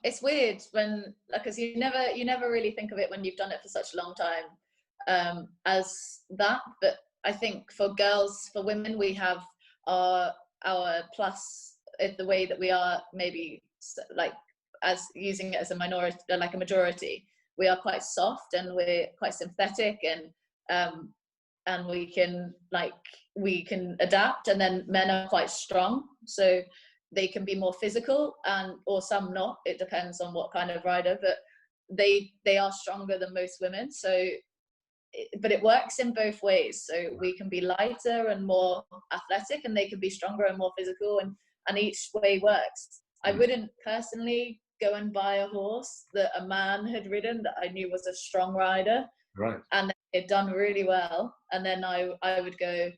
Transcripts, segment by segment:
it's weird when, because you never really think of it when you've done it for such a long time, as that. But I think for girls, for women, we have our plus, the way that we are, maybe like, as using it as a minority, like a majority, we are quite soft and we're quite sympathetic, and we can adapt. And then men are quite strong, so they can be more physical, or some not, it depends on what kind of rider, but they are stronger than most women. So but it works in both ways. So we can be lighter and more athletic, and they can be stronger and more physical, and each way works. I wouldn't personally go and buy a horse that a man had ridden that I knew was a strong rider, right, and it done really well, and then I would go,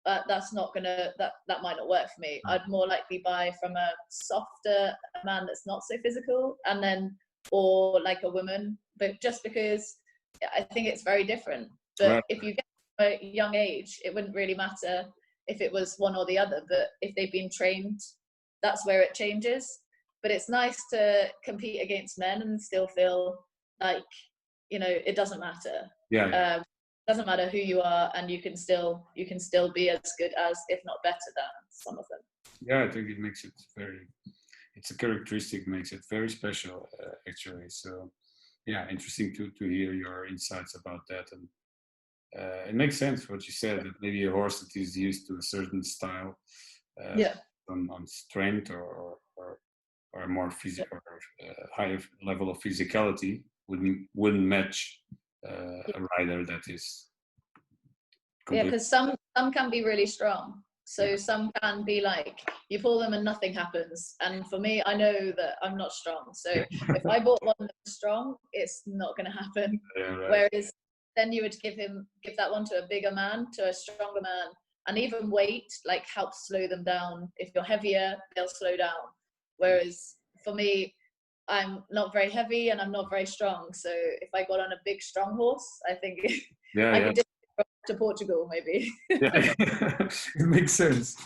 that's not gonna, that might not work for me. I'd more likely buy from a softer man that's not so physical, and then, or like a woman, but just because I think it's very different. But right. if you get to a young age, it wouldn't really matter if it was one or the other, but if they've been trained, that's where it changes. But it's nice to compete against men and still feel like, it doesn't matter. Yeah. Doesn't matter who you are, and you can still be as good as, if not better than, some of them. Yeah, I think it makes it it's a characteristic, makes it very special, actually. So yeah, interesting to hear your insights about that. And it makes sense what you said, that maybe a horse that is used to a certain style, on strength or a more physical, higher level of physicality wouldn't match a rider that is completely... because some can be really strong. So some can be like, you pull them and nothing happens. And for me, I know that I'm not strong. So if I bought one that's strong, it's not going to happen. Right. Whereas then you would give that one to a bigger man, to a stronger man. And even weight helps slow them down. If you're heavier, they'll slow down. Whereas for me, I'm not very heavy and I'm not very strong. So if I got on a big, strong horse, I think I could to Portugal, maybe. Yeah. It makes sense.